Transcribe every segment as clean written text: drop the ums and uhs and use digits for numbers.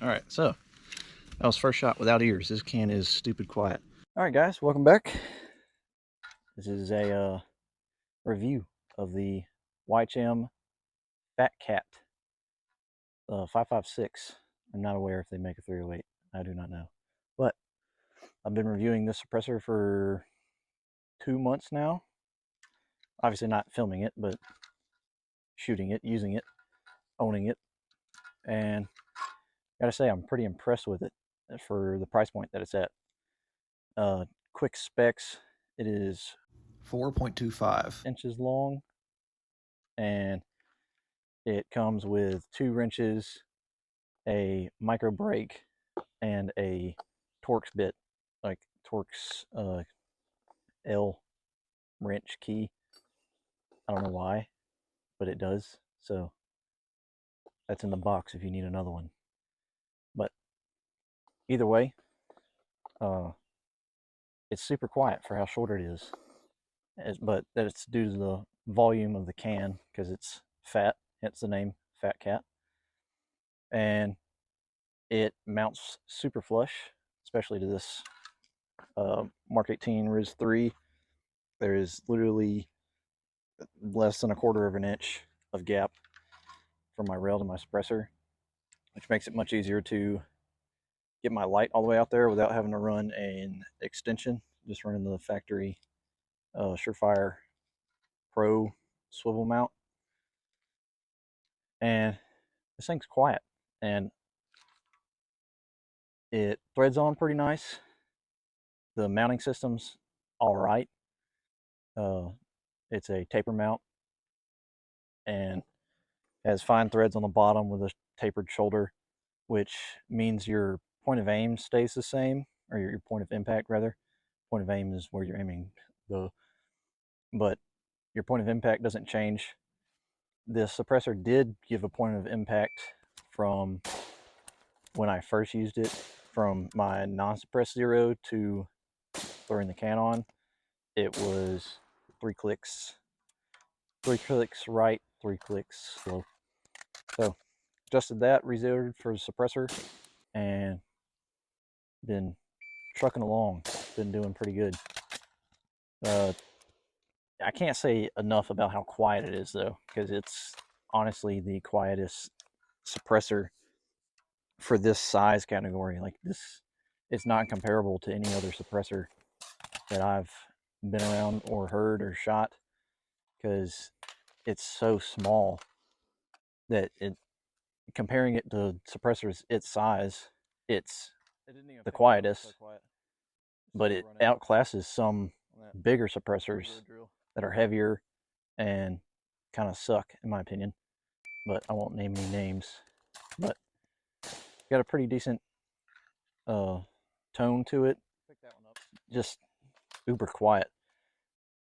Alright, so that was first shot without ears. This can is stupid quiet. Alright guys, welcome back. This is a review of the YHM Fat Cat 556. I'm not aware if they make a 308. I do not know. But I've been reviewing this suppressor for 2 months now. Obviously not filming it, but shooting it, using it, owning it. And gotta say, I'm pretty impressed with it for the price point that it's at. Quick specs, it is 4.25 inches long, and it comes with 2 wrenches, a micro brake, and a Torx bit, like Torx L wrench key. I don't know why, but it does. So that's in the box if you need another one. But either way, it's super quiet for how short it is. But that's due to the volume of the can, because it's fat, hence the name Fat Cat. And it mounts super flush, especially to this Mark 18 Riz 3. There is literally less than 1/4 of an inch of gap from my rail to my suppressor, which makes it much easier to get my light all the way out there without having to run an extension. Just running the factory Surefire Pro swivel mount. And this thing's quiet, and it threads on pretty nice. The mounting system's all right. It's a taper mount and has fine threads on the bottom with a tapered shoulder, which means your point of aim stays the same, or your point of impact rather. Point of aim is where you're aiming, but your point of impact doesn't change. The suppressor did give a point of impact from when I first used it, from my non-suppressed 0 to throwing the can on. It was 3 clicks right, 3 clicks slow. So adjusted that, rezeroed for the suppressor, and been trucking along. Been doing pretty good. I can't say enough about how quiet it is though, because it's honestly the quietest suppressor for this size category. Like this, it's not comparable to any other suppressor that I've been around or heard or shot, because it's so small that comparing it to suppressors its size, it's the quietest, but it outclasses some bigger suppressors that are heavier and kind of suck, in my opinion. But I won't name any names. But got a pretty decent tone to it. Just uber quiet.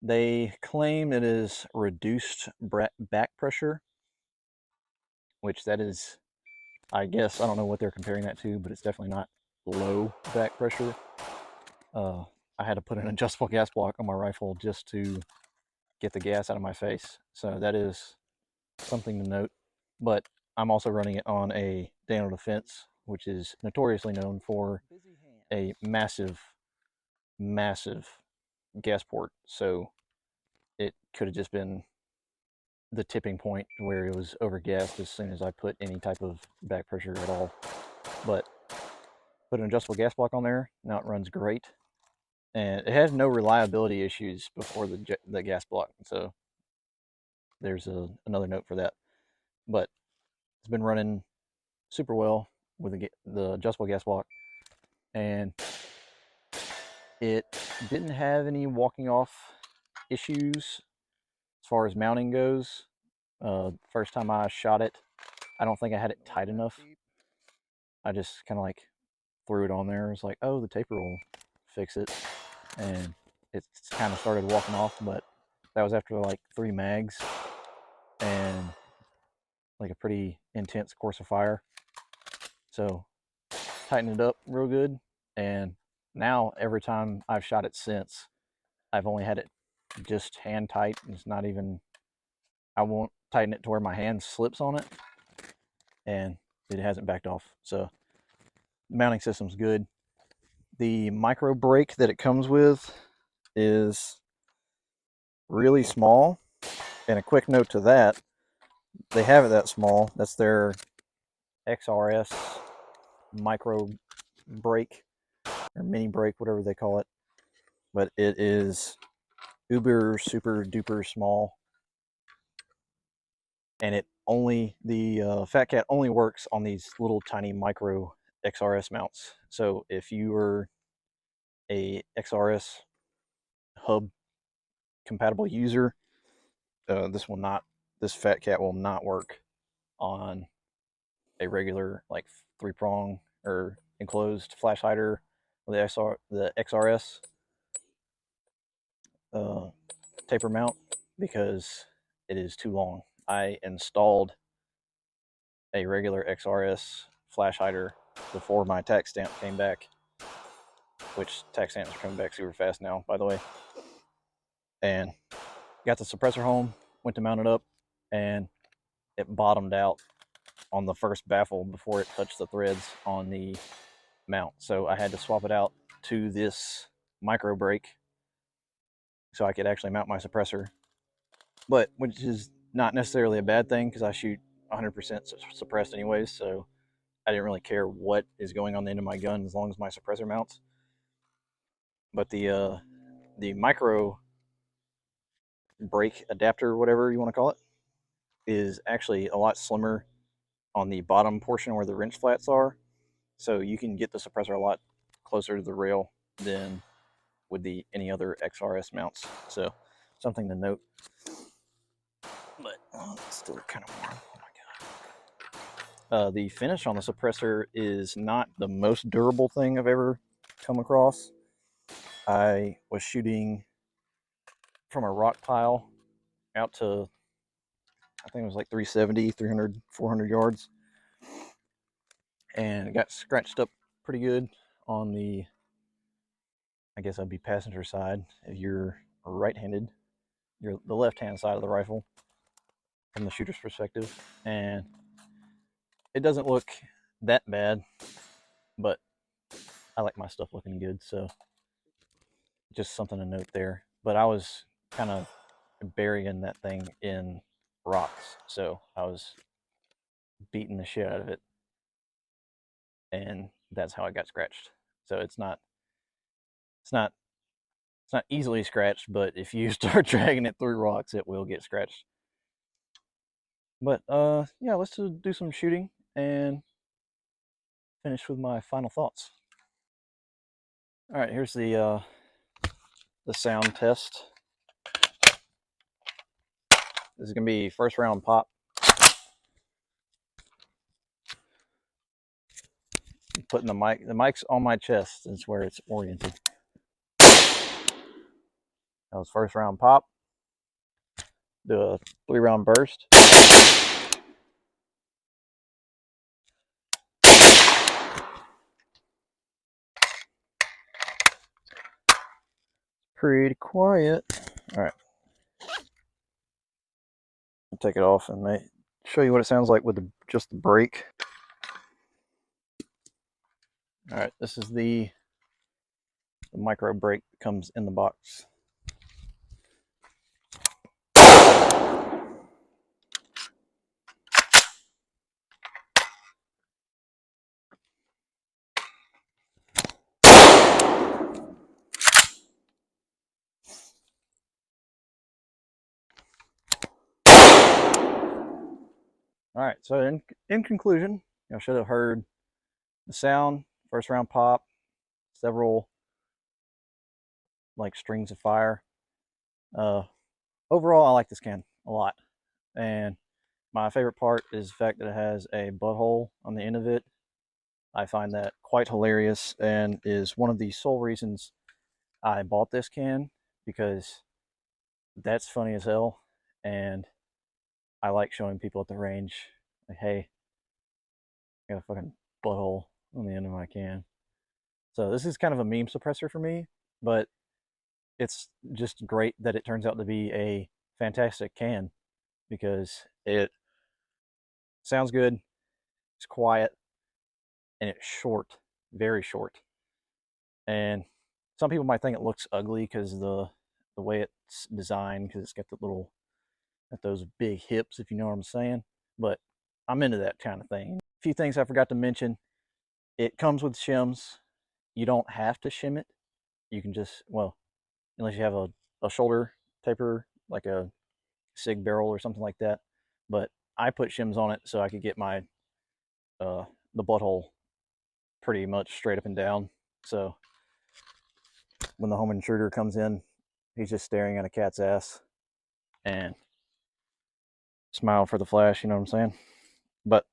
They claim it is reduced back pressure, which that is, I guess, I don't know what they're comparing that to, but it's definitely not low back pressure. I had to put an adjustable gas block on my rifle just to get the gas out of my face. So that is something to note. But I'm also running it on a Dano Defense, which is notoriously known for a massive gas port. So it could have just been the tipping point where it was overgassed as soon as I put any type of back pressure at all. But put an adjustable gas block on there. Now it runs great. And it had no reliability issues before the gas block. So there's another note for that. But it's been running super well with the adjustable gas block. And it didn't have any walking off issues as far as mounting goes. First time I shot it, I don't think I had it tight enough. I just kind of like threw it on there. It's like, oh, the taper will fix it. And it kind of started walking off, but that was after like 3 mags and like a pretty intense course of fire. So tightened it up real good, and now every time I've shot it since, I've only had it just hand tight. It's not even, I won't tighten it to where my hand slips on it, and it hasn't backed off. So The mounting system's good. The micro brake that it comes with is really small. And a quick note to that, they have it that small. That's their XRS micro brake or mini brake, whatever they call it. But it is uber super duper small, and it only the Fat Cat only works on these little tiny micro XRS mounts. So if you were a XRS hub compatible user, this Fat Cat will not work on a regular like 3-prong or enclosed flash hider with the XRS taper mount, because it is too long. I installed a regular XRS flash hider before my tax stamp came back, which tax stamps are coming back super fast now, by the way. And got the suppressor home, went to mount it up, and it bottomed out on the first baffle before it touched the threads on the mount. So I had to swap it out to this micro brake so I could actually mount my suppressor. But which is not necessarily a bad thing, because I shoot 100% suppressed anyways, so I didn't really care what is going on the end of my gun as long as my suppressor mounts. But the micro brake adapter, whatever you want to call it, is actually a lot slimmer on the bottom portion where the wrench flats are, so you can get the suppressor a lot closer to the rail than with the any other XRS mounts. So something to note. But it's still kind of warm. Oh my god. The finish on the suppressor is not the most durable thing I've ever come across. I was shooting from a rock pile out to, I think it was like 370, 300, 400 yards. And it got scratched up pretty good on the, I guess that'd be passenger side. If you're right-handed, you're the left-hand side of the rifle from the shooter's perspective. And it doesn't look that bad, but I like my stuff looking good, so just something to note there. But I was kind of burying that thing in rocks, so I was beating the shit out of it, and that's how it got scratched. So it's not it's not easily scratched, but if you start dragging it through rocks, it will get scratched. But yeah, let's do some shooting and finish with my final thoughts. All right, here's the sound test. This is gonna be first round pop. Putting the mic's on my chest is where it's oriented. That was first round pop. Do a 3-round burst. Pretty quiet. All right. I'll take it off and show you what it sounds like with just the brake. All right, this is the micro brake that comes in the box. All right, so in conclusion, you should have heard the sound, first round pop, several like strings of fire. Overall, I like this can a lot, and my favorite part is the fact that it has a butthole on the end of it. I find that quite hilarious, and is one of the sole reasons I bought this can, because that's funny as hell, and I like showing people at the range, like, hey, I got a fucking butthole on the end of my can. So this is kind of a meme suppressor for me, but it's just great that it turns out to be a fantastic can, because it sounds good, it's quiet, and it's short. very short. And some people might think it looks ugly because the way it's designed, because it's got those big hips, if you know what I'm saying. But I'm into that kind of thing. A few things I forgot to mention. It comes with shims. You don't have to shim it. You can just, well, unless you have a shoulder taper, like a SIG barrel or something like that. But I put shims on it so I could get my the butthole pretty much straight up and down. So when the home intruder comes in, he's just staring at a cat's ass and smile for the flash, you know what I'm saying? But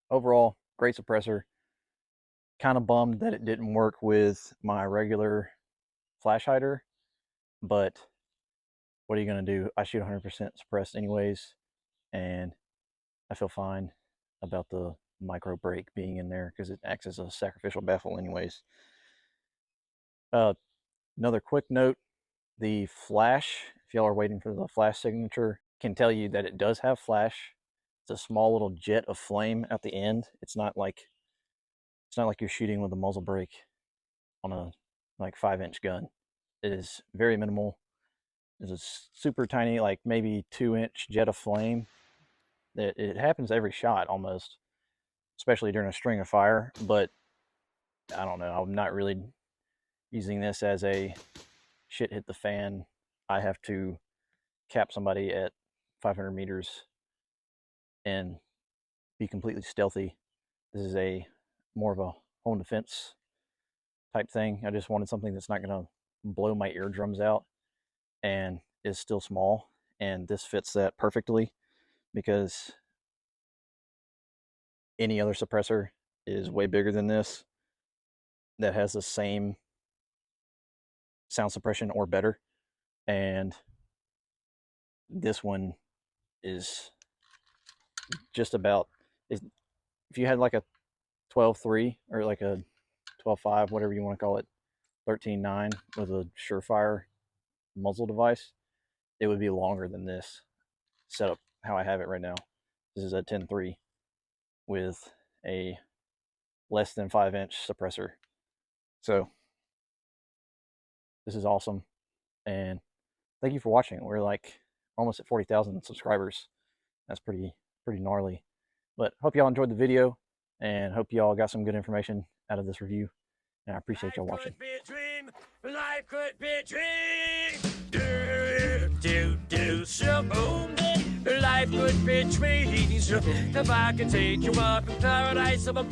overall, great suppressor. Kind of bummed that it didn't work with my regular flash hider, but what are you going to do? I shoot 100% suppressed anyways, and I feel fine about the micro break being in there because it acts as a sacrificial baffle anyways. Another quick note, the flash, if y'all are waiting for the flash signature, can tell you that it does have flash. It's a small little jet of flame at the end. It's not like you're shooting with a muzzle brake on a like 5-inch gun. It is very minimal. It's a super tiny, like maybe 2-inch jet of flame. It happens every shot almost, especially during a string of fire. But I don't know. I'm not really using this as a shit hit the fan. I have to cap somebody at 500 meters and be completely stealthy. This is a more of a home defense type thing. I just wanted something that's not going to blow my eardrums out and is still small, and this fits that perfectly because any other suppressor is way bigger than this that has the same sound suppression or better, and this one is just about, if you had like a 12.3 or like a 12.5, whatever you want to call it, 13.9 with a Surefire muzzle device, it would be longer than this set up how I have it right now. This is a 10.3 with a less than 5-inch suppressor. So this is awesome, and thank you for watching. We're like almost at 40,000 subscribers. That's pretty gnarly. But hope y'all enjoyed the video, and hope y'all got some good information out of this review. And I appreciate y'all watching. Life could be a dream. Shaboom. Life could be trees. If I could take you up in paradise of a